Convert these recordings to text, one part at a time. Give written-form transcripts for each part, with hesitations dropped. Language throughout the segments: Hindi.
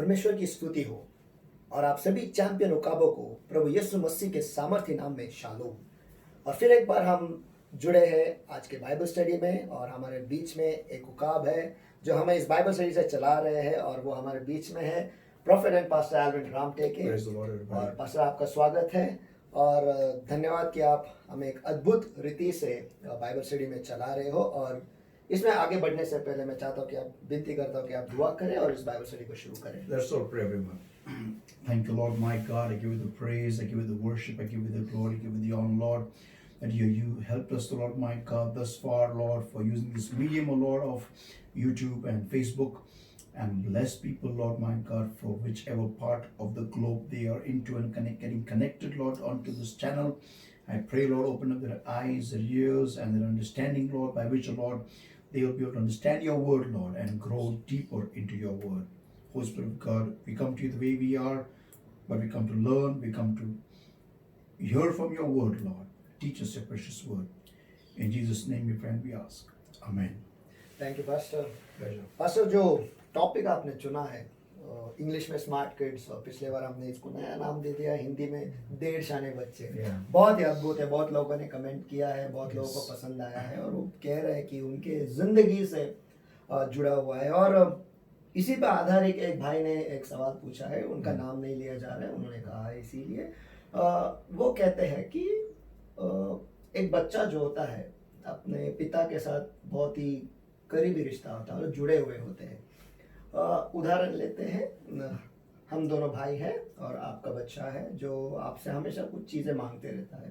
परमेश्वर की स्तुति हो और आप सभी चैंपियन उकाबों को प्रभु यीशु मसीह के सामर्थ्य नाम में शालोम। और फिर एक बार हम जुड़े हैं आज के बाइबल स्टडी में और हमारे बीच में एक उकाब है जो हमें इस बाइबल स्टडी से चला रहे हैं और वो हमारे बीच में है prophet and pastor Alvin Ramteke. Praise the Lord, everybody. और पास्टर आपका स्वागत है और धन्यवाद कि आप हमें एक अद्भुत रीति से बाइबल स्टडी में चला रहे हो। और इसमें आगे बढ़ने से पहले मैं चाहता हूँ कि आप विनती करता हूँ कि आप दुआ करें और इस बाइबल स्टडी को शुरू करें। Let's all pray, everyone. Thank you, Lord, my God. I give you the praise, I give you the worship, I give you the glory, I give you the honor, Lord. That you helped us, Lord, my God, thus far, Lord, for using this medium, O Lord, of YouTube and Facebook. And bless people, Lord, my God, for whichever part of the globe they are into and getting connected, Lord, onto this channel. I pray, Lord, open up their eyes, their ears, and their understanding, Lord, by which, Lord, they will be able to understand your word, Lord, and grow deeper into your word. Holy Spirit of God, we come to you the way we are, but we come to learn, we come to hear from your word, Lord. Teach us your precious word. In Jesus' name we pray and we ask. Amen. Thank you pastor. Pleasure. Pastor, जो टॉपिक आपने चुना है इंग्लिश में स्मार्ट किड्स और पिछले बार हमने इसको नया नाम दे दिया हिंदी में डेढ़ शाने बच्चे। Yeah. बहुत ही अद्भुत है, बहुत लोगों ने कमेंट किया है, बहुत लोगों को Yes. पसंद आया है और वो कह रहे हैं कि उनके जिंदगी से जुड़ा हुआ है। और इसी पर आधारित एक भाई ने एक सवाल पूछा है, उनका नाम नहीं लिया जा रहा है, उन्होंने कहा है इसीलिए वो कहते हैं कि एक बच्चा जो होता है अपने पिता के साथ बहुत ही करीबी रिश्ता होता है और जुड़े हुए होते हैं। उदाहरण लेते हैं, हम दोनों भाई हैं और आपका बच्चा है जो आपसे हमेशा कुछ चीज़ें मांगते रहता है,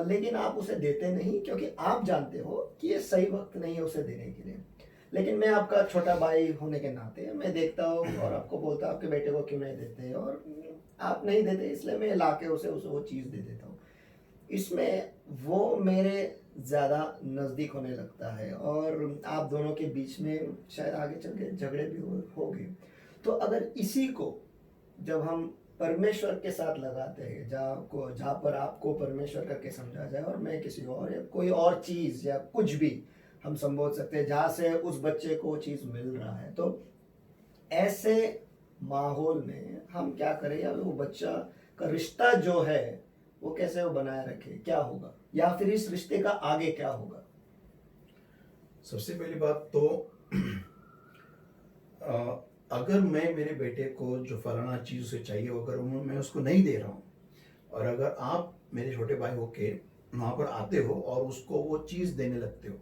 लेकिन आप उसे देते नहीं क्योंकि आप जानते हो कि ये सही वक्त नहीं है उसे देने के लिए। लेकिन मैं आपका छोटा भाई होने के नाते मैं देखता हूँ और आपको बोलता हूँ आपके बेटे को क्यों नहीं देते, और आप नहीं देते इसलिए मैं ला के उसे वो चीज़ दे देता हूँ। इसमें वो मेरे ज़्यादा नज़दीक होने लगता है और आप दोनों के बीच में शायद आगे चल के झगड़े भी होंगे। तो अगर इसी को जब हम परमेश्वर के साथ लगाते हैं, जहाँ पर आपको परमेश्वर करके समझा जाए और मैं किसी और या कोई और चीज़ या कुछ भी हम संबोध सकते हैं जहाँ से उस बच्चे को वो चीज़ मिल रहा है, तो ऐसे माहौल में हम क्या करें या वो बच्चा का रिश्ता जो है वो कैसे वो बनाए रखे, क्या होगा, या फिर इस रिश्ते का आगे क्या होगा? सबसे पहली बात तो अगर मैं मेरे बेटे को जो फलाना चीज़ उसे चाहिए अगर मैं उसको नहीं दे रहा हूँ और अगर आप मेरे छोटे भाई होके वहाँ पर आते हो और उसको वो चीज़ देने लगते हो,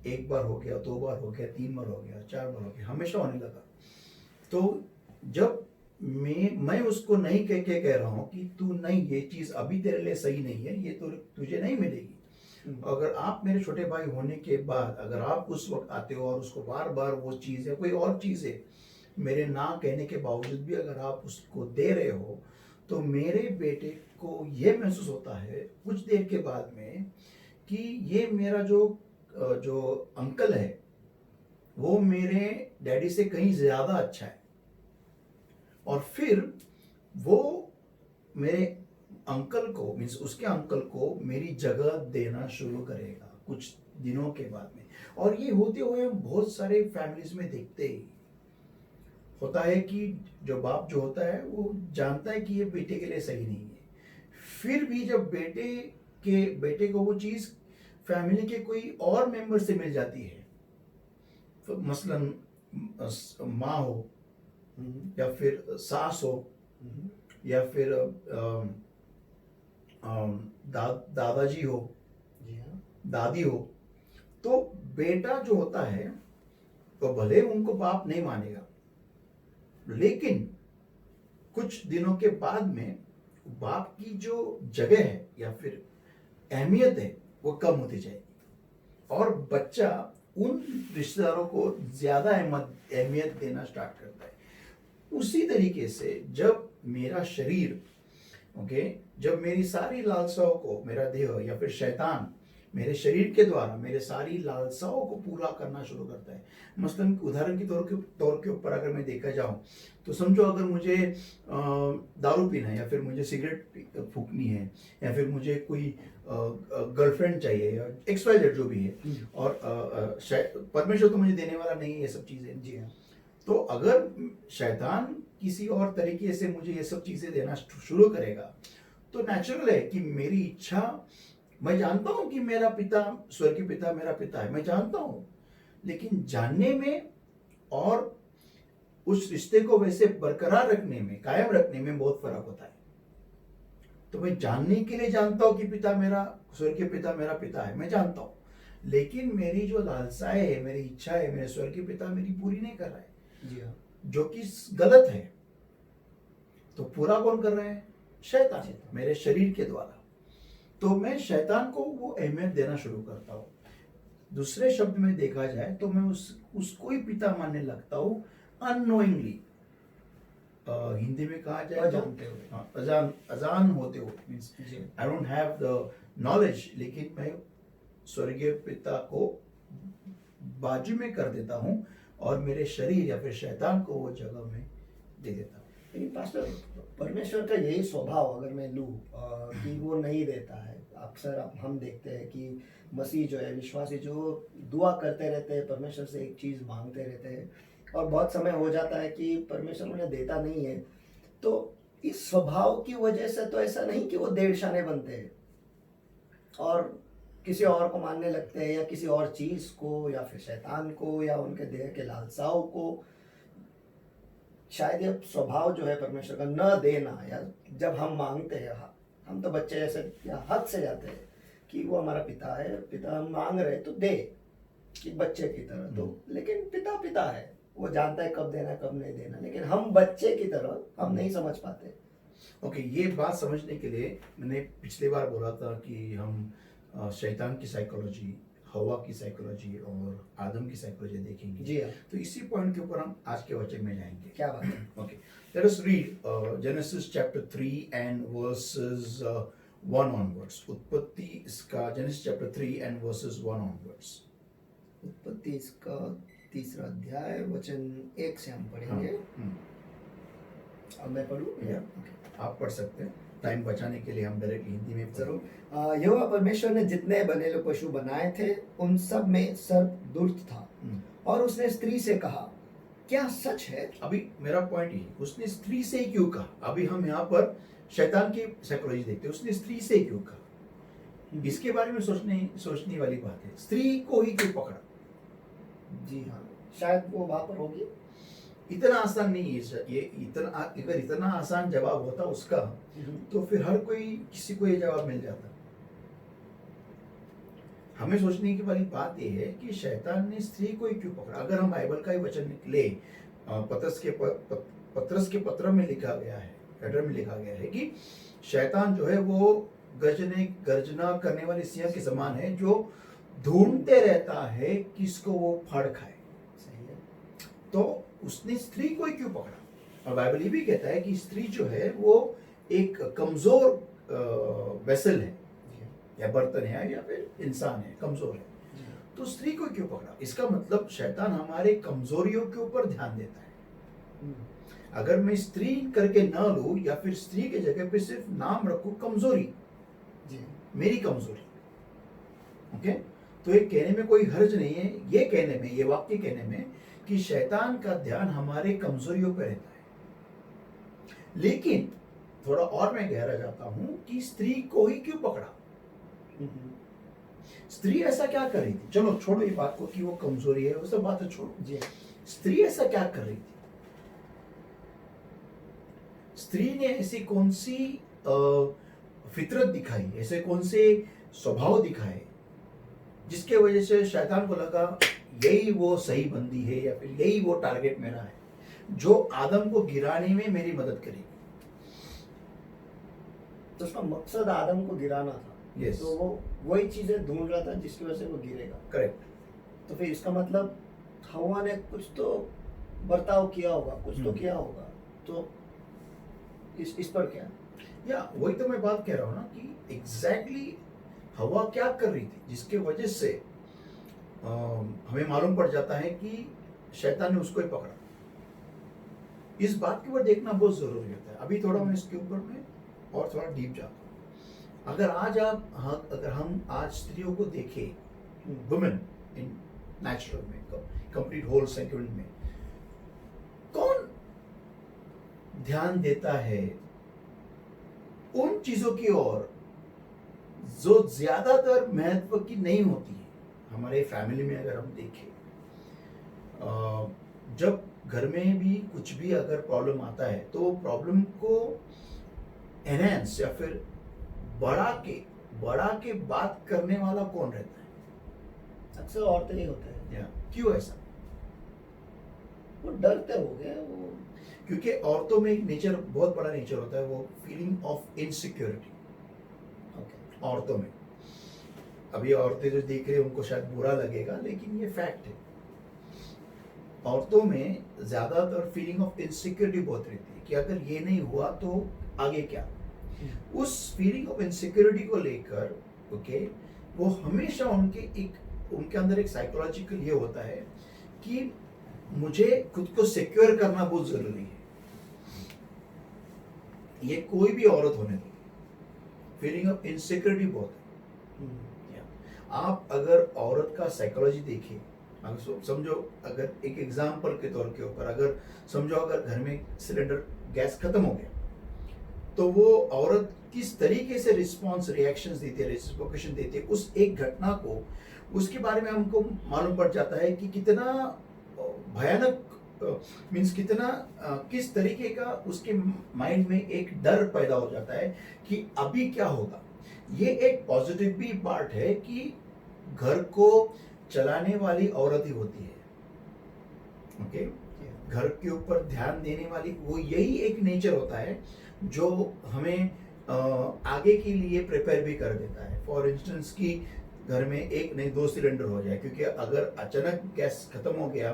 एक बार हो गया, दो बार हो गया, तीन बार हो गया, चार बार हो गया, हमेशा होने लगा, तो जब मैं उसको नहीं कह रहा हूँ कि तू नहीं, ये चीज़ अभी तेरे लिए सही नहीं है, ये तो तुझे नहीं मिलेगी। अगर आप मेरे छोटे भाई होने के बाद अगर आप उस वक्त आते हो और उसको बार बार वो चीज़ है कोई और चीज़ है मेरे ना कहने के बावजूद भी अगर आप उसको दे रहे हो, तो मेरे बेटे को ये महसूस होता है कुछ देर के बाद में कि ये मेरा जो अंकल है वो मेरे डैडी से कहीं ज़्यादा अच्छा है, और फिर वो मेरे अंकल को मीन्स उसके अंकल को मेरी जगह देना शुरू करेगा कुछ दिनों के बाद में। और ये होते हुए हम बहुत सारे फैमिलीज में देखते ही होता है कि जो बाप जो होता है वो जानता है कि ये बेटे के लिए सही नहीं है, फिर भी जब बेटे को वो चीज़ फैमिली के कोई और मेंबर से मिल जाती है, तो मसलन माँ हो या फिर सास हो या फिर दादाजी हो, जी हाँ, दादी हो, तो बेटा जो होता है तो भले उनको बाप नहीं मानेगा, लेकिन कुछ दिनों के बाद में बाप की जो जगह है या फिर अहमियत है वो कम होती जाएगी और बच्चा उन रिश्तेदारों को ज़्यादा अहमियत देना स्टार्ट करता है। उसी तरीके से जब मेरा शरीर जब मेरी सारी लालसाओं को मेरा देह या फिर शैतान मेरे शरीर के द्वारा मेरे सारी लालसाओं को पूरा करना शुरू करता है, मसलन उदाहरण के तौर के ऊपर अगर मैं देखा जाऊं तो समझो अगर मुझे दारू पीना है या फिर मुझे सिगरेट फूकनी है या फिर मुझे कोई गर्लफ्रेंड चाहिए या XYZ जो भी है, और परमेश्वर तो मुझे देने वाला नहीं है ये सब चीज़ें। जी हाँ, तो अगर शैतान किसी और तरीके से मुझे ये सब चीजें देना शुरू करेगा, तो नेचुरल है कि मेरी इच्छा, मैं जानता हूं कि मेरा पिता, स्वर्गीय पिता मेरा पिता है, मैं जानता हूं, लेकिन जानने में और उस रिश्ते को वैसे बरकरार रखने में, कायम रखने में बहुत फर्क होता है। तो मैं जानने के लिए जानता हूं कि पिता मेरा, स्वर्गीय पिता मेरा पिता है, मैं जानता हूं, लेकिन मेरी जो लालसाएं है, मेरी इच्छा है, मेरे स्वर्गीय पिता मेरी पूरी नहीं कर रहा है, जी हाँ। जो कि गलत है। तो पूरा कौन कर रहा है? शैतान, मेरे शरीर के द्वारा। तो मैं शैतान को वो अहमियत देना शुरू करता हूँ। दूसरे शब्द में देखा जाए तो मैं उसको ही पिता मानने लगता हूँ अननोइंगली। हिंदी में कहा जाए तो अजानते हुए। हाँ, अजान होते हुए, मीन्स जी। I don't have the knowledge, लेकिन मैं स्वर्गीय पिता को बाजू में कर देता हूँ और मेरे शरीर या फिर शैतान को वो जगह में दे देता हूँ। लेकिन पास्टर, परमेश्वर का यही स्वभाव अगर मैं लूँ कि वो नहीं देता है। अक्सर हम देखते हैं कि मसीह जो है, विश्वासी जो दुआ करते रहते हैं, परमेश्वर से एक चीज़ मांगते रहते हैं और बहुत समय हो जाता है कि परमेश्वर उन्हें देता नहीं है। तो इस स्वभाव की वजह से तो ऐसा नहीं कि वो देड़शाने बनते हैं और किसी और को मानने लगते हैं या किसी और चीज़ को या फिर शैतान को या उनके देह के लालसाओं को। शायद ये स्वभाव जो है परमेश्वर का न देना, या जब हम मांगते हैं, हम तो बच्चे जैसे या हद से जाते हैं कि वो हमारा पिता है, पिता हम मांग रहे तो दे, कि बच्चे की तरह। तो लेकिन पिता पिता है, वो जानता है कब देना कब नहीं देना, लेकिन हम बच्चे की तरह हम नहीं समझ पाते। ओके, ये बात समझने के लिए मैंने पिछली बार बोला था कि हम शैतान की साइकोलॉजी, हवा की साइकोलॉजी और आदम की साइकोलॉजी देखेंगे। जी हाँ। तो इसी पॉइंट के ऊपर हम आज के वचन में जाएंगे। क्या बात है। Okay, let us read genesis chapter 3 and versus 1 onwards. उत्पत्ति इसका genesis chapter 3 and versus 1 onwards. उत्पत्ति इसका 3 अध्याय वचन 1 से हम पढ़ेंगे। अब मैं पढ़ूँ? आप पढ़ सकते हैं, टाइम बचाने के लिए हम डायरेक्ट हिंदी में जरूर। यहोवा परमेश्वर ने जितने बनेलो पशु बनाए थे उन सब में सर्प दुष्ट था, और उसने स्त्री से कहा, क्या सच है? अभी मेरा पॉइंट ये, उसने स्त्री से क्यों कहा? अभी हम यहाँ पर शैतान की साइकोलॉजी देखते हैं, उसने स्त्री से क्यों कहा? इसके बारे में सोचने वाली बात है। स्त्री को ही क्यों पकड़ा? जी हाँ, शायद वो वहां पर होगी। इतना आसान नहीं है ये। अगर इतना आसान जवाब होता उसका, तो फिर हर कोई, किसी को ये जवाब मिल जाता। हमें सोचने की वाली बात यह है कि शैतान ने स्त्री को ही क्यों पकड़ा। अगर हम बाइबल का ही वचन ले, पतरस के पत्र में लिखा गया है, लेटर में लिखा गया है कि शैतान जो है वो गर्जना करने वाली सिंह के समान है, जो ढूंढते रहता है किसको वो फाड़ खाए। सही है। तो उसने स्त्री को ही क्यों पकड़ा? और बाइबल ये भी कहता है कि स्त्री जो है वो एक कमजोर वेसल है, या बर्तन है, या फिर इंसान है, कमजोर है। तो स्त्री को क्यों पकड़ा? इसका मतलब शैतान हमारे कमजोरियों के ऊपर ध्यान देता है। अगर मैं स्त्री करके ना लूं, या फिर स्त्री के जगह पे सिर्फ नाम रखूं कमजोरी, मेरी कमजोरी, ओके, तो ये कहने में कोई हर्ज नहीं है, ये कहने में, ये वाक्य कहने में कि शैतान का ध्यान हमारे कमजोरियों पर रहता है। लेकिन थोड़ा और मैं गहरा जाता हूं कि स्त्री को ही क्यों पकड़ा? स्त्री ऐसा क्या कर रही थी? चलो छोड़ो ये बात को कि वो कमजोरी है, वो सब बातें छोड़ो। जी। स्त्री ऐसा क्या कर रही थी? स्त्री ने ऐसी कौन सी फितरत दिखाई, ऐसे कौन से स्वभाव दिखाए जिसके वजह से शैतान को लगा यही वो सही बंदी है, या फिर यही वो टारगेट मेरा है जो आदम को गिराने में मेरी मदद करेगी। तो उसका मकसद आदम को गिराना था। Yes. तो वो वही चीजें ढूंढ रहा था जिसकी वजह से वो गिरेगा। करेक्ट। तो फिर इसका मतलब हवा ने कुछ तो बर्ताव किया होगा, कुछ तो किया होगा। तो इस पर क्या? या वही तो मैं बात कह रहा हूँ ना कि एग्जैक्टली हवा क्या कर रही थी जिसके वजह से हमें मालूम पड़ जाता है कि शैतान ने उसको ही पकड़ा। इस बात के ऊपर देखना बहुत जरूरी होता है। अभी थोड़ा मैं इसके ऊपर में और थोड़ा डीप जाता हूँ। अगर हम आज स्त्रियों को देखें, वुमेन इन नेचुरल में, कंप्लीट होल सेगमेंट में, ध्यान देता है उन चीजों की ओर जो ज्यादातर महत्व की नहीं होती है। हमारे फैमिली में अगर हम देखें, जब घर में भी कुछ भी अगर प्रॉब्लम आता है तो प्रॉब्लम को एनहेंस या फिर बढ़ा के बात करने वाला कौन रहता है? अक्सर औरतें ही होते हैं, या क्यों ऐसा? वो डरते हो गए वो। क्योंकि औरतों में एक नेचर, बहुत बड़ा नेचर होता है, वो फीलिंग ऑफ इनसिक्योरिटी ओके, औरतों में। अभी औरतें जो देख रहे हैं उनको शायद बुरा लगेगा, लेकिन ये फैक्ट है। औरतों में ज्यादातर फीलिंग ऑफ इनसिक्योरिटी बहुत रहती है कि अगर ये नहीं हुआ तो आगे क्या। उस फीलिंग ऑफ इनसिक्योरिटी को लेकर ओके, वो हमेशा उनके अंदर एक साइकोलॉजिकल ये होता है कि मुझे खुद को सिक्योर करना बहुत जरूरी है। ये कोई भी औरत होने दो, फीलिंग ऑफ इनसिक्योरिटी बहुत है। आप अगर औरत का साइकोलॉजी देखें, अगर समझो, अगर एक एग्जांपल के तौर के ऊपर अगर समझो अगर घर में सिलेंडर गैस खत्म हो गया, तो वो औरत किस तरीके से रिएक्शंस देती है, रेसिप्रोकेशन देती है उस एक घटना को, उसके बारे में हमको मालूम पड़ जाता है कि कितना भयानक मीन्स कितना किस तरीके का उसके माइंड में एक डर पैदा हो जाता है कि अभी क्या होगा। ये एक पॉजिटिव भी पार्ट है कि घर को चलाने वाली औरत ही होती है। ओके, घर के ऊपर ध्यान देने वाली, वो यही एक नेचर होता है जो हमें आगे के लिए प्रिपेयर भी कर देता है। फॉर इंस्टेंस कि घर में एक नहीं 2 सिलेंडर हो जाए, क्योंकि अगर अचानक गैस खत्म हो गया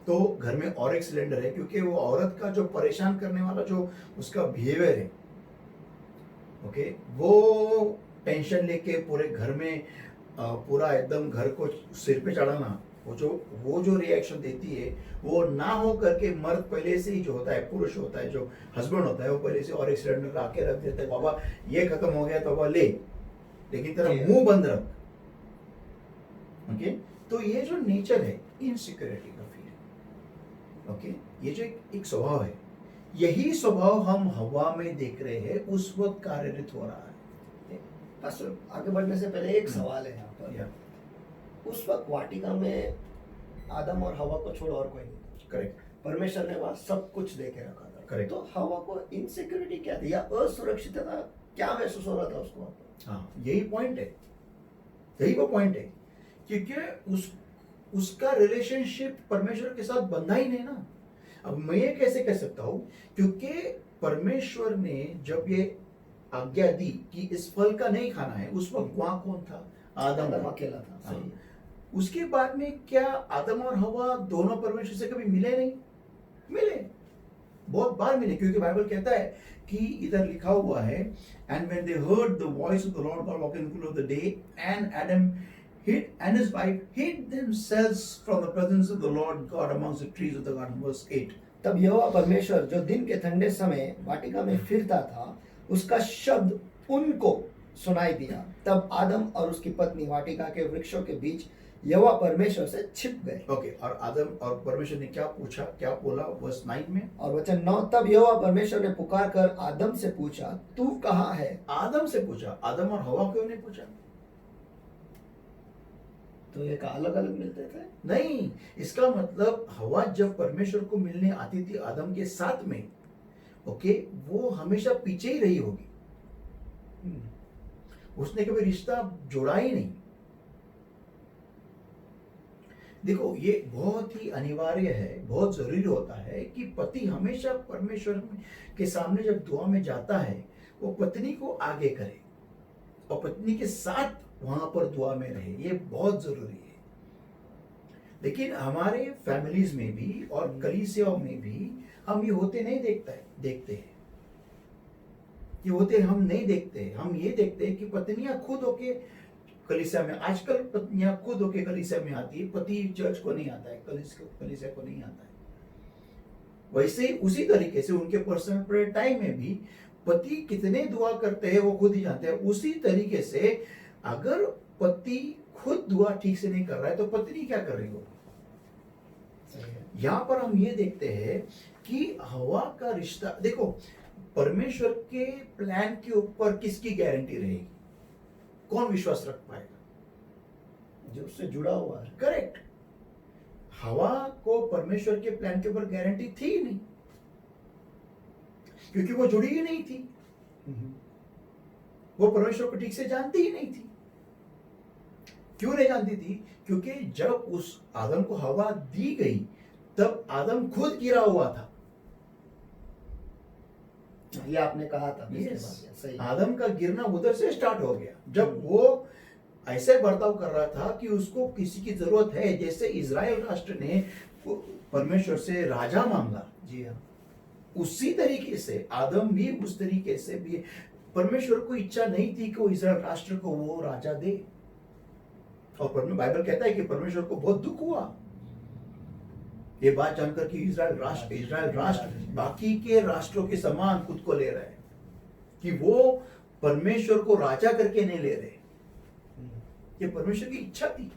तो घर में और एक सिलेंडर है, क्योंकि वो औरत का जो परेशान करने वाला जो उसका बिहेवियर है, ओके, वो टेंशन लेके पूरे घर में पूरा एकदम घर को सिर पे चढ़ाना, वो जो रिएक्शन देती है, वो ना हो करके मर्द पहले से ही जो होता है, पुरुष होता है, जो हस्बैंड होता है, वो पहले से और एक सिलेंडर आके रख देता है, बाबा ये खत्म हो गया तो बाबा ले, लेकिन तेरा मुंह बंद रख। ओके, तो ये जो नेचर है इनसिक्योरिटी का फीलिंग, ओके, ये जो एक स्वभाव है, यही स्वभाव हम हवा में देख रहे हैं, उस वक्त कार्यरत हो रहा है। बस आगे बढ़ने से पहले एक सवाल है यहाँ पर। या उस वक्त वाटिका में आदम और हवा को छोड़ और कोई नहीं था। करेक्ट, परमेश्वर ने वहाँ सब कुछ दे के रखा था। Correct. तो हवा को इनसिक्योरिटी क्या थी या असुरक्षितता क्या महसूस हो रहा था उसको वहाँ पर? हाँ, यही पॉइंट है, यही वो पॉइंट है, क्योंकि उसका रिलेशनशिप परमेश्वर के साथ बंधा ही नहीं ना। अब मैं ये कैसे कह सकता हूँ, क्योंकि परमेश्वर ने जब ये आज्ञा दी कि इस फल का नहीं खाना है, उस वक्त वहां कौन था? आदम था। अकेला था। हाँ। सही है। उसके बाद में क्या आदम और हवा दोनों परमेश्वर से कभी मिले नहीं? मिले, बहुत बार मिले, क्योंकि बाइबल कहता है कि इधर लिखा हुआ है, and when they heard the voice of the Lord God walking in the cool off the day, and Adam hid and his wife hid themselves from the presence of the Lord God amongst the trees of the garden. Verse 8. तब यहोवा परमेश्वर जो दिन के ठंडे समय वाटिका में फिरता था, उसका शब्द उनको सुनाई दिया। तब आदम और उसकी पत्नी वाटिका के वृक्षों के बीच यहोवा परमेश्वर से छिप गए। ओके, और आदम और परमेश्वर ने क्या पूछा, क्या बोला वर्स 9 में? और वचन 9, तब यहोवा परमेश्वर ने पुकार कर आदम से पूछा, तू कहाँ है? आदम से पूछा, आदम और हवा क्यों नहीं पूछा? तो ये अलग अलग मिलते थे? नहीं, इसका मतलब हवा जब परमेश्वर को मिलने आती थी आदम के साथ में, ओके, वो हमेशा पीछे ही रही होगी, उसने कभी रिश्ता जोड़ा ही नहीं। देखो, ये बहुत ही अनिवार्य है, बहुत जरूरी होता है कि पति हमेशा परमेश्वर के सामने जब दुआ में जाता है, वो पत्नी को आगे करे और पत्नी के साथ वहां पर दुआ में रहे, ये बहुत जरूरी है। लेकिन हमारे फैमिलीज में भी और कलीसियाओं में भी हम ये होते नहीं देखते हैं, ये होते हम नहीं देखते। हम ये देखते हैं कि पत्नियां खुद होके कलीसिया में, आजकल पत्नियां खुद होके कलीसिया में आती है, पति चर्च को नहीं आता है, कलीसिया को नहीं आता है। वैसे ही उसी तरीके से उनके पर्सनल प्रेयर टाइम में भी पति कितने दुआ करते हैं वो खुद ही जानते हैं। उसी तरीके से अगर पति खुद दुआ ठीक से नहीं कर रहा है तो पत्नी क्या कर रही होगी? यहाँ पर हम ये देखते हैं कि हवा का रिश्ता, देखो परमेश्वर के प्लान के ऊपर किसकी गारंटी रहेगी? कौन विश्वास रख पाएगा? जो उससे जुड़ा हुआ है। करेक्ट। हवा को परमेश्वर के प्लान के ऊपर गारंटी थी ही नहीं, क्योंकि वो जुड़ी ही नहीं थी, वो परमेश्वर को ठीक से जानती ही नहीं थी। क्यों नहीं जानती थी? क्योंकि जब उस आदम को हवा दी गई तब आदम खुद गिरा हुआ था। ये आपने कहा था पिछले Yes. बार, सही। आदम का गिरना उधर से स्टार्ट हो गया, जब वो ऐसे बर्ताव कर रहा था कि उसको किसी की जरूरत है। जैसे इजराइल राष्ट्र ने परमेश्वर से राजा मांगा, जी हाँ। उसी तरीके से आदम भी उस तरीके से भी, परमेश्वर को इच्छा नहीं थी कि वो इजराइल राष्ट्र को वो राजा दे। और बाइबल कहता है कि परमेश्वर को बहुत दुख हुआ ये बात जानकर कि इजराइल राष्ट्र बाकी के राष्ट्रों के समान खुद को ले रहा है, कि वो परमेश्वर को राजा करके नहीं ले रहे। ये परमेश्वर की इच्छा थी।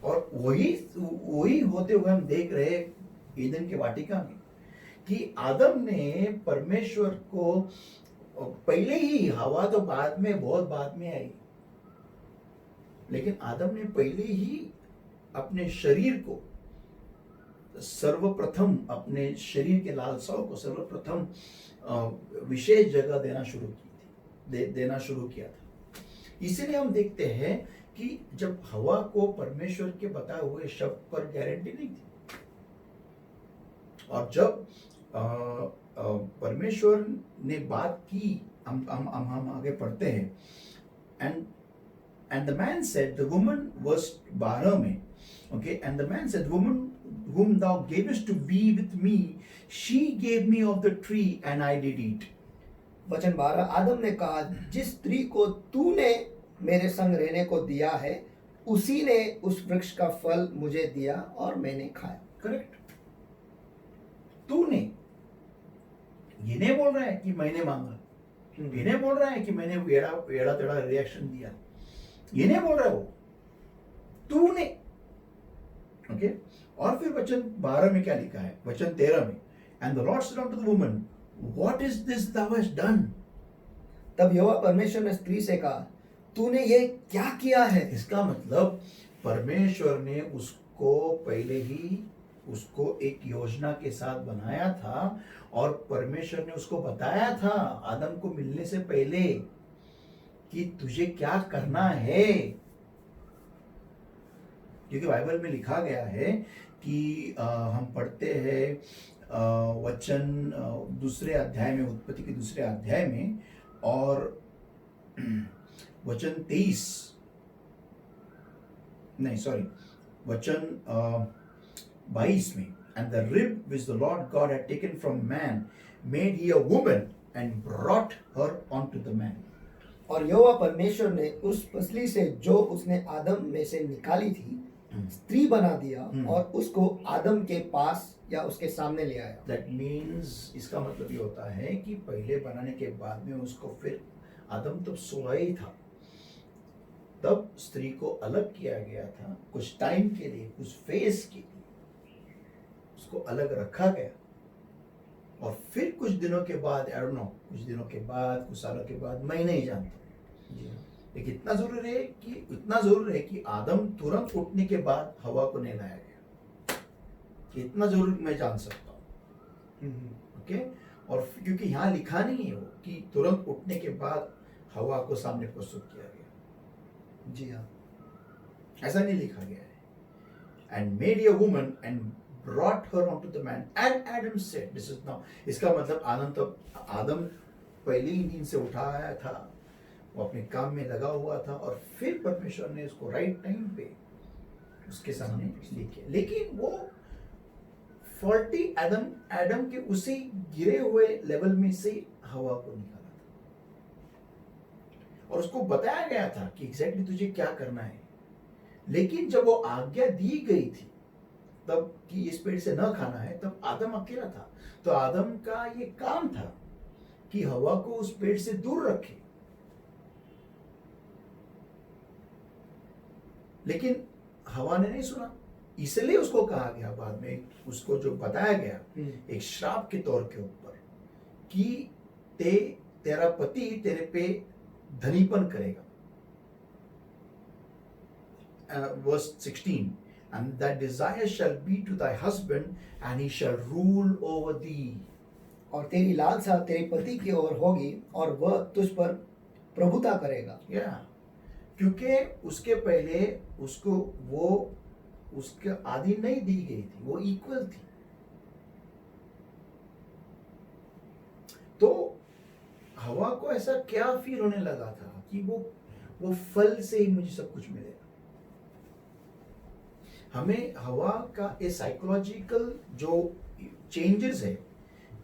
और वही होते हुए हम देख रहे ईदन के वाटिका में कि आदम ने परमेश्वर को पहले ही, हवा तो बाद में, बहुत बाद में आई, लेकिन आदम ने पहले ही अपने शरीर को सर्वप्रथम, अपने शरीर के लालसाओं को सर्वप्रथम विशेष जगह देना शुरू की थी, देना शुरू किया था। इसीलिए हम देखते हैं कि जब हवा को परमेश्वर के बताए हुए शब्द पर गारंटी नहीं थी, और जब परमेश्वर ने बात की, हम आगे पढ़ते हैं, and the man said, the woman, verse 12 में, okay, and the man said, woman whom thou gavest to be with me, she gave me of the tree and I did eat. वचन 12, आदम ने कहा, जिस स्त्री को तूने मेरे संग रहने को दिया है, उसी ने उस वृक्ष का फल मुझे दिया और मैंने खाया। करेक्ट। तूने, ये नहीं बोल रहा है कि मैंने मांगा, ये नहीं बोल रहा है कि मैंने एड़ा तेड़ा रिएक्शन दिया, ये नहीं बोल रहा है वो, तूने। ओके। और फिर वचन 12 में क्या लिखा है? वचन 13 में, and the Lord said unto the woman, what is this thou hast done? तब यहोवा परमेश्वर ने स्त्री से कहा, तूने ये क्या किया है? इसका मतलब परमेश्वर ने उसको पहले ही, उसको एक योजना के साथ बनाया था, और परमेश्वर ने उसको बताया था आदम को मिलने से पहले कि तुझे क्या करना है। क्योंकि बाइबल में लिखा गया है कि हम पढ़ते हैं वचन दूसरे अध्याय में, उत्पत्ति के दूसरे अध्याय में, और वचन 23, नहीं सॉरी, वचन 22 में, and the rib which the Lord God had taken from man made he a woman and brought her unto the man. और यहोवा परमेश्वर ने उस पसली से जो उसने आदम में से निकाली थी स्त्री बना दिया और उसको आदम के पास या उसके सामने ले आया। That means, इसका मतलब ये होता है कि पहले बनाने के बाद में उसको फिर, आदम तो सोया ही था, तब स्त्री को अलग किया गया था कुछ टाइम के लिए, कुछ फेज के लिए उसको अलग रखा गया, और फिर कुछ दिनों के बाद, आई डोंट नो, कुछ दिनों के बाद, कुछ सालों के बाद, मैं नहीं जानता, लेकिन इतना जरूर है कि आदम तुरंत उठने के बाद हवा को नहीं लाया गया, इतना जरूर मैं जान सकता हूँ। ओके। और क्योंकि यहाँ लिखा नहीं है वो कि तुरंत उठने के बाद हवा को सामने प्रस्तुत किया गया, जी हाँ, ऐसा नहीं लिखा गया है। And made a woman and brought her unto the man and Adam said, this is now, इसका मतलब आदम पहले ही नींद से उठा आया था, वो अपने काम में लगा हुआ था, और फिर परमेश्वर ने उसको राइट टाइम पे उसके सामने लिखे। लेकिन वो फॉल्टी एडम के उसी गिरे हुए लेवल में से हवा को निकाला था, और उसको बताया गया था कि एग्जैक्टली तुझे क्या करना है। लेकिन जब वो आज्ञा दी गई थी तब कि इस पेड़ से न खाना है, तब आदम अकेला था, तो आदम का ये काम था कि हवा को उस पेड़ से दूर रखे। लेकिन हवा ने नहीं सुना, इसलिए उसको कहा गया बाद में, उसको जो बताया गया हम्म, एक श्राप के तौर के ऊपर कि तेरा पति तेरे पे धनीपन करेगा। verse 16, and that desire shall be to thy husband and he shall rule over thee. और तेरी लालसा तेरे पति की ओर होगी और वह तुझ पर प्रभुता करेगा। Yeah. क्योंकि उसके पहले उसको वो उसके आदि नहीं दी गई थी, वो इक्वल थी। तो हवा को ऐसा क्या फील होने लगा था कि वो फल से ही मुझे सब कुछ मिलेगा। हमें हवा का ये साइकोलॉजिकल जो चेंजेस है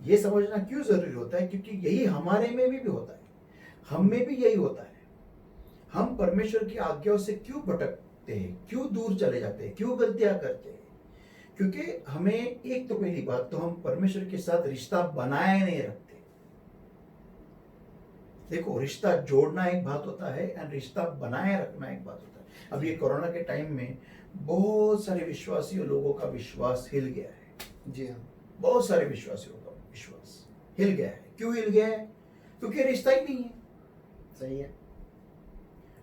ये समझना क्यों जरूरी होता है, क्योंकि यही हमारे में भी होता है, हम में भी यही होता है। हम परमेश्वर की आज्ञाओं से क्यों भटकते हैं, क्यों दूर चले जाते हैं, क्यों गलतियां करते हैं, क्योंकि हमें एक तो पहली बात तो हम परमेश्वर के साथ रिश्ता बनाए नहीं रखते। देखो, रिश्ता जोड़ना एक बात होता है और रिश्ता बनाए रखना एक बात होता है। अब ये कोरोना के टाइम में बहुत सारे विश्वासी लोगों का विश्वास हिल गया है। जी हाँ, बहुत सारे विश्वासियों का विश्वास हिल गया है। क्यों हिल गया है? क्योंकि रिश्ता ही नहीं है। सही है।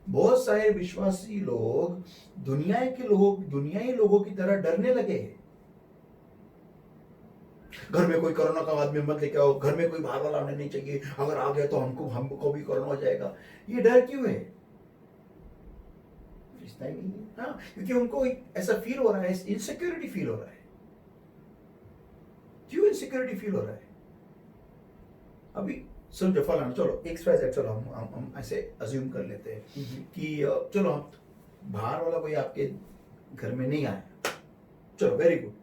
बहुत सारे विश्वासी लोग दुनियाई लोगों की तरह डरने लगे हैं। घर में कोई कोरोना का आदमी मत लेके आओ, घर में कोई बाहर वाला आने नहीं चाहिए, अगर आ गया तो हमको भी कोरोना हो जाएगा। ये डर क्यों है? रिश्ता ही नहीं है। हाँ, क्योंकि उनको ऐसा फील हो रहा है, इनसिक्योरिटी फील हो रहा है। क्यों इनसिक्योरिटी फील हो रहा है? अभी समझो फलाना, चलो XYZ, चलो हम ऐसे अज्यूम कर लेते हैं कि चलो हम बाहर वाला कोई आपके घर में नहीं आया, चलो वेरी गुड,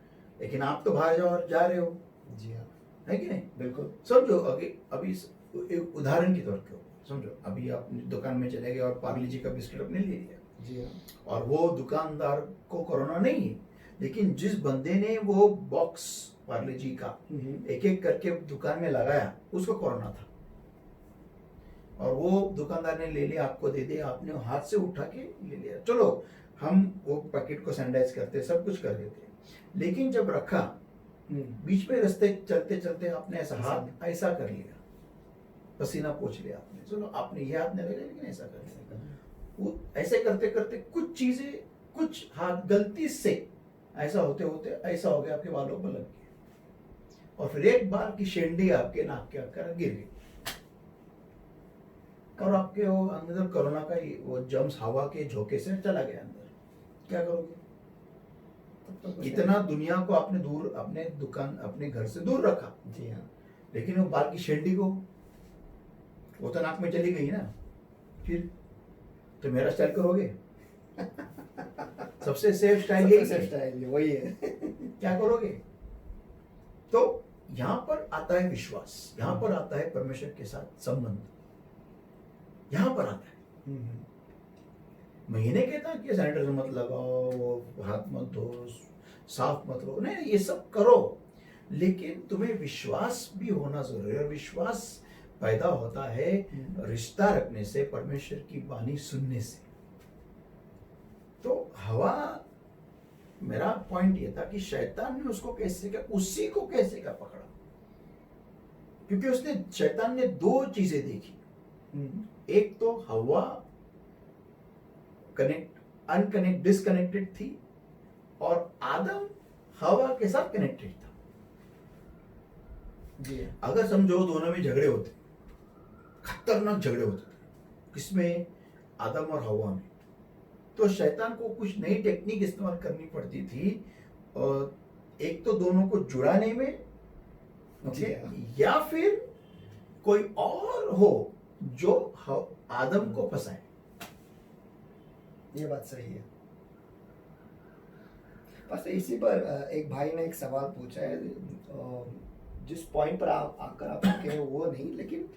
लेकिन आप तो बाहर जा रहे हो, जी हाँ, है कि नहीं? बिल्कुल। समझो अभी एक उदाहरण के तौर पे समझो, अभी आप दुकान में चले गए और पार्ले जी का बिस्किट अपने ले लिया, जी हाँ, और वो दुकानदार को कोरोना नहीं है, लेकिन जिस बंदे ने वो बॉक्स पार्ले जी का एक एक करके दुकान में लगाया उसको कोरोना था, और वो दुकानदार ने ले लिया, आपको दे दिया, आपने हाथ से उठा के ले लिया। चलो हम वो पैकेट को सैनिटाइज करते, सब कुछ कर देते, लेकिन जब रखा बीच में रास्ते चलते चलते आपने ऐसा हाथ ऐसा कर लिया, पसीना पोंछ लिया आपने, चलो आपने ये हाथ नहीं लगा लेकिन ऐसा कर लिया। वो ऐसे करते करते कुछ चीजें, कुछ हाथ गलती से ऐसा होते होते ऐसा हो गया, आपके बालों पर लग गया, और फिर एक बार की शेंडी आपके नाक के आकर गिर गई, और आपके वो अंदर कोरोना का वो जम्स हवा के झोंके से चला गया अंदर। क्या करोगे? इतना दुनिया को आपने दूर, अपने दुकान अपने घर से दूर रखा, जी हाँ, लेकिन वो बाल की शेंडी को वो तो नाक में चली गई ना, फिर तो मेरा स्टाइल करोगे? सबसे सेफ स्टाइल यही है। स्टाइल वही है। क्या करोगे? तो यहां पर आता है विश्वास, यहां पर आता है परमेश्वर के साथ संबंध, यहां पर आता है। मैं ये नहीं कहता कि सैनिटाइजर मत लगाओ, वो हाथ मत धो, साफ मत रहो, नहीं, ये सब करो, लेकिन तुम्हें विश्वास भी होना जरूरी है। और विश्वास पैदा होता है रिश्ता रखने से, परमेश्वर की वाणी सुनने से। तो हवा, मेरा पॉइंट ये था कि शैतान ने उसको कैसे का, उसी को कैसे का पकड़ा, क्योंकि शैतान ने दो चीजें देखी। एक तो हवा डिस्कनेक्टेड थी, और आदम हवा के साथ कनेक्टेड था। जी अगर समझो दोनों में झगड़े होते, खतरनाक झगड़े होते थे, किसमें? आदम और हवा में, तो शैतान को कुछ नई टेक्निक इस्तेमाल करनी पड़ती थी, और एक तो दोनों को जुड़ाने में, या फिर कोई और हो जो आदम को फंसाए। ये बात सही है। बस इसी पर एक भाई ने एक सवाल पूछा है, जिस पॉइंट पर आप आकर आप रुके हैं वो नहीं, लेकिन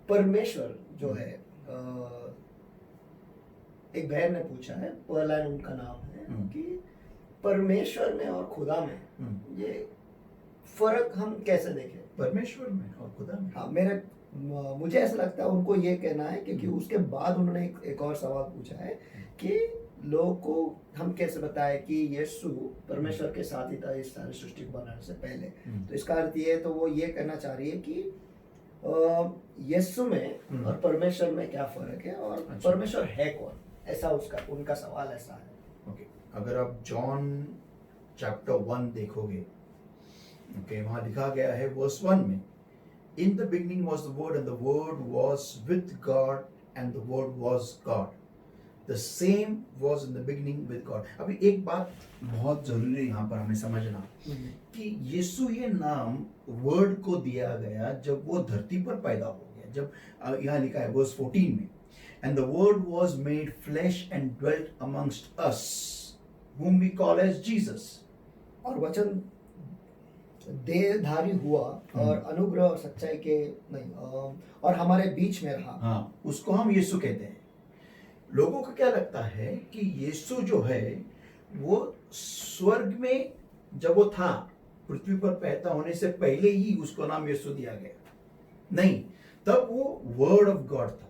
परमेश्वर जो है, एक बहन ने पूछा है, पर्लाइन उनका नाम है, कि परमेश्वर में और खुदा में ये फर्क हम कैसे देखें? परमेश्वर में और खुदा में। हाँ, मुझे ऐसा लगता है उनको ये कहना है, क्योंकि उसके बाद उन्होंने एक और सवाल पूछा है कि लोगों को हम कैसे बताएं कि यीशु परमेश्वर के साथ ही था इस सारी सृष्टि को बनाने से पहले। तो इसका अर्थ ये है, तो वो ये कहना चाह रही है कि यीशु में और परमेश्वर में क्या फर्क है और अच्छा। परमेश्वर है कौन, ऐसा उसका उनका सवाल ऐसा है। ओके, अगर आप जॉन चैप्टर 1 देखोगे, ओके, वहाँ लिखा गया है वर्स 1 में, in the beginning was the word and the word was with God and the word was God, the same was in the beginning with God. अभी एक बात बहुत जरूरी है यहाँ पर हमें समझना कि यीशु ये नाम वर्ड को दिया गया जब वो धरती पर पैदा हो गया। जब यहाँ लिखा है वर्स 14 में, and the word was made flesh and dwelt amongst us whom we call as Jesus। और वचन देहधारी हुआ और अनुग्रह और सच्चाई के नहीं और हमारे बीच में रहा। हाँ, उसको हम यीशु कहते हैं। लोगों को क्या लगता है कि यीशु जो है वो स्वर्ग में जब वो था, पृथ्वी पर पैदा होने से पहले ही उसको नाम यीशु दिया गया। नहीं, तब वो वर्ड ऑफ गॉड था,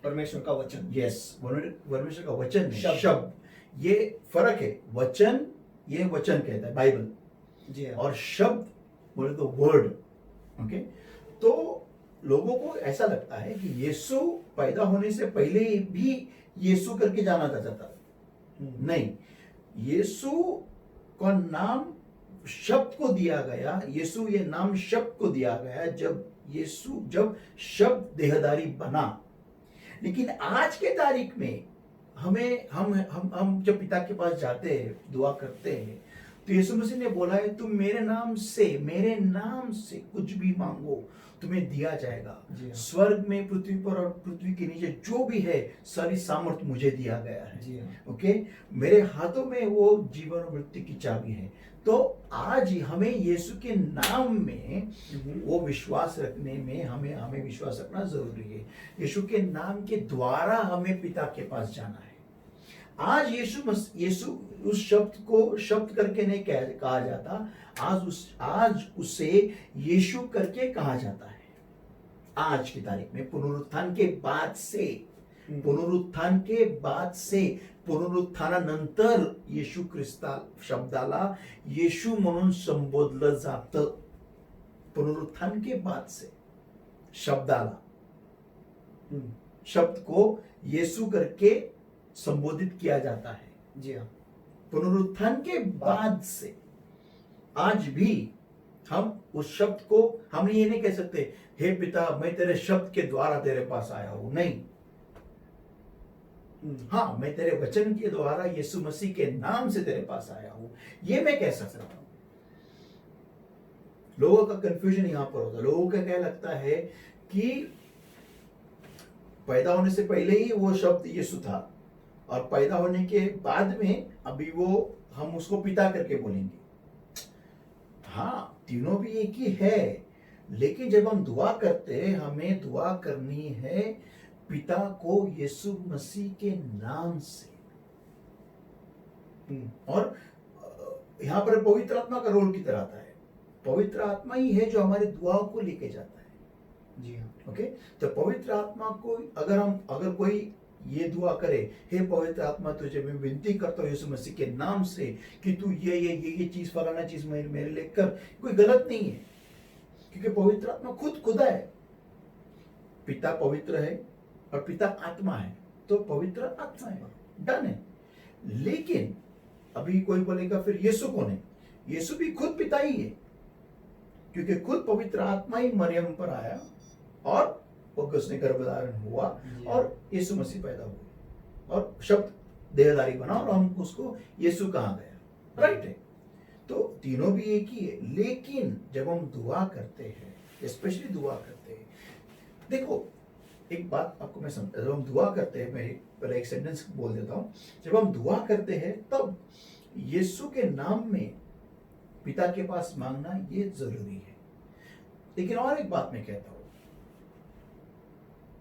परमेश्वर का वचन। यस, परमेश्वर का वचन नहीं, शब्द। शब्द। ये फर्क है, वचन ये वचन कहता है बाइबल, जी हाँ। और शब्द बोले तो वर्ड। ओके, तो लोगों को ऐसा लगता है कि यीशु पैदा होने से पहले भी यीशु करके जाना जाता था। नहीं, यीशु का नाम शब्द को दिया गया। यीशु ये नाम शब्द को दिया गया जब शब्द देहधारी बना। लेकिन आज के तारीख में हमें हम जब पिता के पास जाते हैं, दुआ करते हैं, तो यीशु मसीह ने बोला है, तुम मेरे नाम से कुछ भी मांगो तुम्हें दिया जाएगा। जी हाँ। स्वर्ग में, पृथ्वी पर और पृथ्वी के नीचे जो भी है, सारी सामर्थ मुझे दिया गया है। जी हाँ। ओके, मेरे हाथों में वो जीवन और मृत्यु की चाबी है। तो आज हमें यीशु के नाम में वो विश्वास रखने में हमें विश्वास रखना जरूरी है। यीशु के नाम के द्वारा हमें पिता के पास जाना है। आज यीशु उस शब्द को शब्द करके नहीं कहा जाता, आज उसे यीशु करके कहा जाता है। आज की तारीख में पुनरुत्थान के बाद से पुनरुत्थानानंतर येशू ख्रिस्ता शब्दाला येशू म्हणून संबोधलं जातं। पुनरुत्थान के बाद से शब्दाला, शब्द को यीशु करके संबोधित किया जाता है। जी हाँ। पुनरुत्थान के बाद से आज भी हम उस शब्द को, हम ये नहीं कह सकते, हे पिता मैं तेरे शब्द के द्वारा तेरे पास आया हूं। नहीं, हाँ, मैं तेरे वचन के द्वारा यीशु मसीह के नाम से तेरे पास आया हूं, ये मैं कह सकता हूं। लोगों का कंफ्यूजन यहां पर होता है। लोगों का क्या लगता है कि पैदा होने से पहले ही वो शब्द यीशु था और पैदा होने के बाद में अभी वो हम उसको पिता करके बोलेंगे। हाँ, तीनों भी एक ही है, लेकिन जब हम दुआ करते हैं, हमें दुआ करनी है पिता को यीशु मसीह के नाम से। और यहां पर पवित्र आत्मा का रोल किधर आता है? पवित्र आत्मा ही है जो हमारी दुआओं को लेके जाता है। जी हाँ। ओके, तो पवित्र आत्मा को अगर कोई ये दुआ करे, हे पवित्र आत्मा तुझे मैं विनती करता हूँ यीशु मसीह के नाम से कि तू ये चीज फलाना चीज मेरे लिए कर, कोई गलत नहीं है, क्योंकि पवित्र आत्मा खुदा है। पिता पवित्र है और पिता आत्मा है, तो पवित्र आत्मा है, डन है। लेकिन अभी कोई बोलेगा फिर यीशु कौन है? यीशु भी खुद पिता ही है, क्योंकि खुद पवित्र आत्मा ही मरियम पर आया और उसने गर्भधारण हुआ और यीशु मसीह पैदा हुए और शब्द देहधारी बना और हम उसको यीशु कहा गया। राइट है, तो तीनों भी एक ही है। लेकिन जब हम दुआ करते हैं, स्पेशली दुआ करते हैं, देखो एक बात आपको मैं समझ, जब हम दुआ करते हैं, मैं पहले एक सेंटेंस बोल देता हूँ। जब हम दुआ करते हैं तब यीशु के नाम में पिता के पास मांगना ये जरूरी है। लेकिन और एक बात मैं कहता हूं,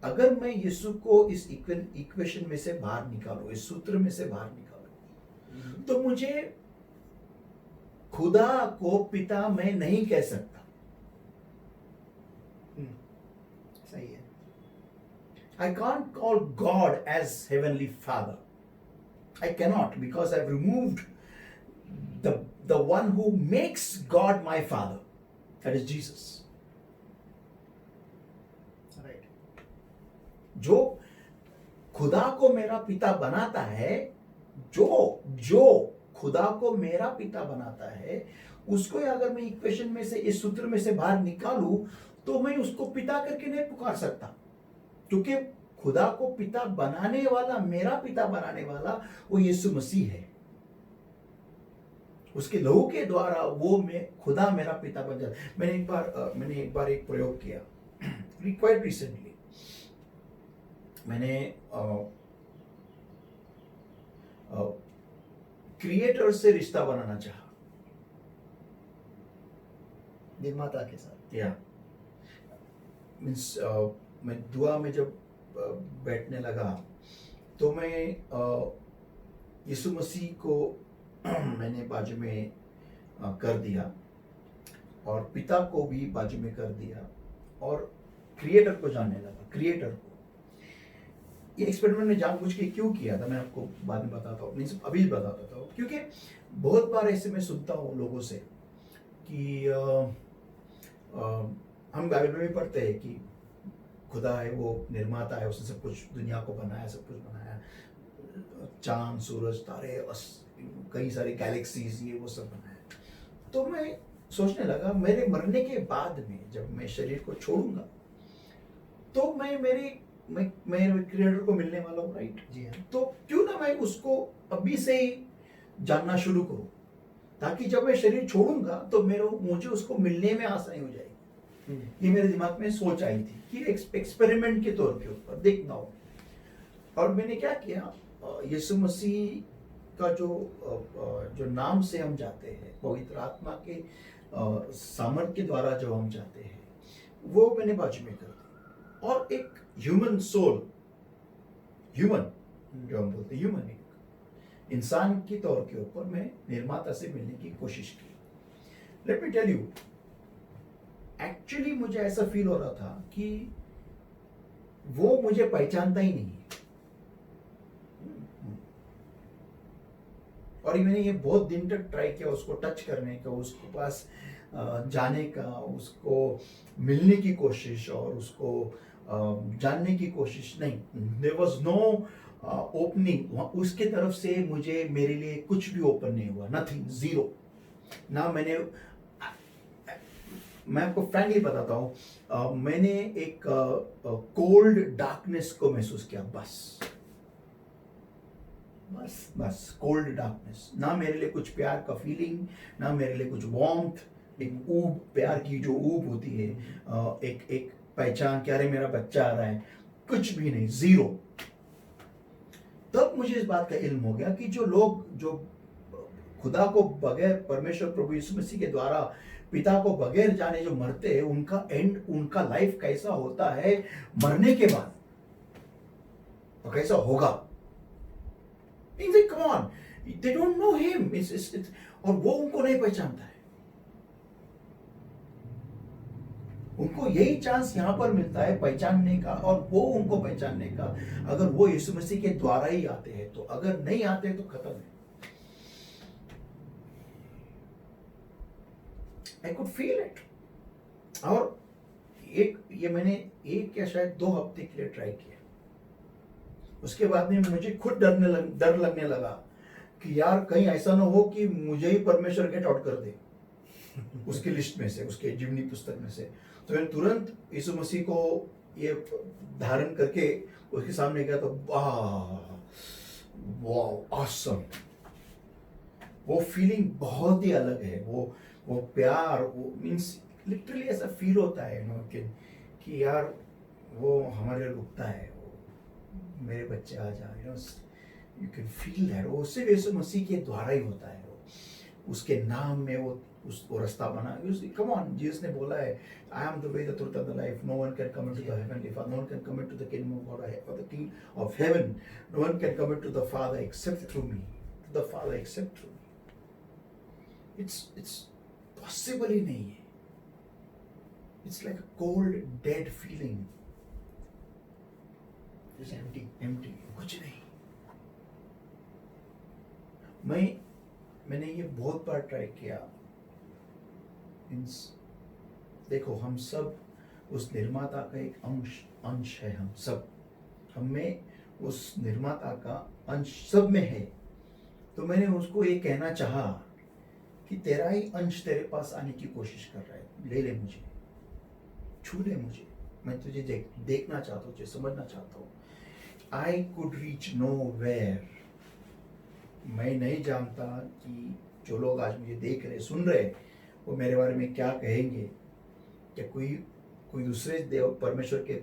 अगर मैं यीशु को इस इक्वेशन में से बाहर निकालूं, इस सूत्र में से बाहर निकालूं, तो मुझे खुदा को पिता मैं नहीं कह सकता। सही है। I can't call God as heavenly father. I cannot, because I've removed the one who makes God my Father. That is Jesus. Right, जो खुदा को मेरा पिता बनाता है, जो खुदा को मेरा पिता बनाता है, उसको अगर मैं इक्वेशन में से, इस सूत्र में से बाहर निकालूं, तो मैं उसको पिता करके नहीं पुकार सकता, क्योंकि खुदा को पिता बनाने वाला, मेरा पिता बनाने वाला वो यीशु मसीह है। उसके लहू के द्वारा वो खुदा मेरा पिता बन जाता। मैंने एक बार एक प्रयोग किया, क्वाइट रिसेंटली। मैंने क्रिएटर से रिश्ता बनाना चाहा, निर्माता के साथ। या मीन्स मैं दुआ में जब बैठने लगा, तो मैं यीशु मसीह को मैंने बाजू में कर दिया, और पिता को भी बाजू में कर दिया, और क्रिएटर को जानने लगा, क्रिएटर को। ये एक्सपेरिमेंट में जानबूझ के क्यों किया था, मैं आपको बाद में बताता हूँ, नहीं अभी बताता हूँ, क्योंकि बहुत बार ऐसे मैं सुनता हूँ लोगों से कि हम बाइबल में भी पढ़ते हैं कि खुदा है, वो निर्माता है, उसने सब कुछ दुनिया को बनाया, सब कुछ बनाया, चांद, सूरज, तारे, कई सारी गैलेक्सीज, ये वो सब बनाया। तो मैं सोचने लगा, मेरे मरने के बाद में जब मैं शरीर को छोड़ूंगा, तो मैं क्रिएटर को मिलने वाला हूँ, राइट? जी हाँ। तो क्यों ना मैं उसको अभी से ही जानना शुरू करूं, ताकि जब मैं शरीर छोड़ूंगा तो मुझे उसको मिलने में आसानी हो जाएगी। ये मेरे दिमाग में सोच आई थी कि एक्सपेरिमेंट के तौर के ऊपर देखना हो। और मैंने क्या किया, यीशु मसीह का जो नाम से हम जाते हैं, पवित्र आत्मा के सामर्थ के द्वारा जो हम जाते हैं, वो मैंने बाजू में कर दी। और एक ह्यूमन सोल, ह्यूमन जो हम बोलते हैं, ह्यूमन, एक इंसान के तौर के ऊपर मैं निर्माता से मिलने की कोशिश की। Let me tell you, actually मुझे ऐसा फील हो रहा था कि वो मुझे पहचानता ही नहीं है। और मैंने ये बहुत दिन तक ट्राई किया उसको टच करने का, उसके पास जाने का, उसको मिलने की कोशिश और उसको जानने की कोशिश। नहीं, देयर वाज नो ओपनिंग उसके तरफ से। मेरे लिए कुछ भी ओपन नहीं हुआ, नथिंग, जीरो। ना मैं आपको फ्रैंकली बताता हूँ, मैंने एक कोल्ड डार्कनेस को महसूस किया, बस कोल्ड डार्कनेस। ना मेरे लिए कुछ प्यार का फीलिंग, ना मेरे लिए कुछ वार्मथ, एक ऊब, प्यार की जो ऊब होती है, एक पहचान कि अरे मेरा बच्चा आ रहा है, कुछ भी नहीं, जीरो। तब मुझे इस बात का इल्म हो गया कि जो लोग जो खुदा को बगैर, परमेश्वर प्रभु यीशु मसीह के द्वारा पिता को बगैर जाने जो मरते हैं, उनका एंड, उनका लाइफ कैसा होता है मरने के बाद, और कैसा होगा। Come on, they don't know him. और वो उनको नहीं पहचानता है। उनको यही चांस यहाँ पर मिलता है पहचानने का, और वो उनको पहचानने का, अगर वो यीशु मसीह के द्वारा ही आते हैं। तो अगर नहीं आते तो खत्म है। I could feel it. और ये मैंने एक या शायद 2 हफ्ते के लिए ट्राई किया। उसके बाद में मुझे खुद डर लगने लगा कि यार कहीं ऐसा ना हो कि मुझे ही परमेश्वर गेट आउट कर दे उसकी लिस्ट में से, उसके जीवनी पुस्तक में से। तो मैंने तुरंत यीशु मसीह को ये धारण करके उसके सामने गया, तो वाह, ऑसम। वो फीलिंग बहुत ही अलग है। वो प्यार, वो मीन्स लिटरली ऐसा फील होता है कि यार वो हमारे लिए रुकता है, मेरे बच्चे आ जाए, यू कैन फील दैट। वो सिर्फ यीशु मसीह के द्वारा ही होता है। वो उसके नाम में वो रास्ता बना। कम ऑन, जीसस ने बोला है, I am the way, the truth and the life, no one can come into the heavenly father, no one can come into the kingdom of God और the king of heaven, no one can come into the father except through me, to the father except through me. It's possible ही नहीं है। It's like a cold dead feeling, empty, कुछ नहीं। मैंने ये बहुत बार ट्राई किया। देखो, हम सब उस निर्माता का एक अंश है। हम सब, हम में उस निर्माता का अंश सब में है। तो मैंने उसको ये कहना चाहा कि तेरा ही अंश तेरे पास आने की कोशिश कर रहा है, ले ले मुझे, छू ले मुझे, मैं तुझे देखना चाहता हूँ, तुझे समझना चाहता हूँ। I could reach nowhere. मैं नहीं जानता कि जो लोग आज मुझे देख रहे, सुन रहे, वो मेरे बारे में क्या कहेंगे। क्या कोई दूसरे देव परमेश्वर के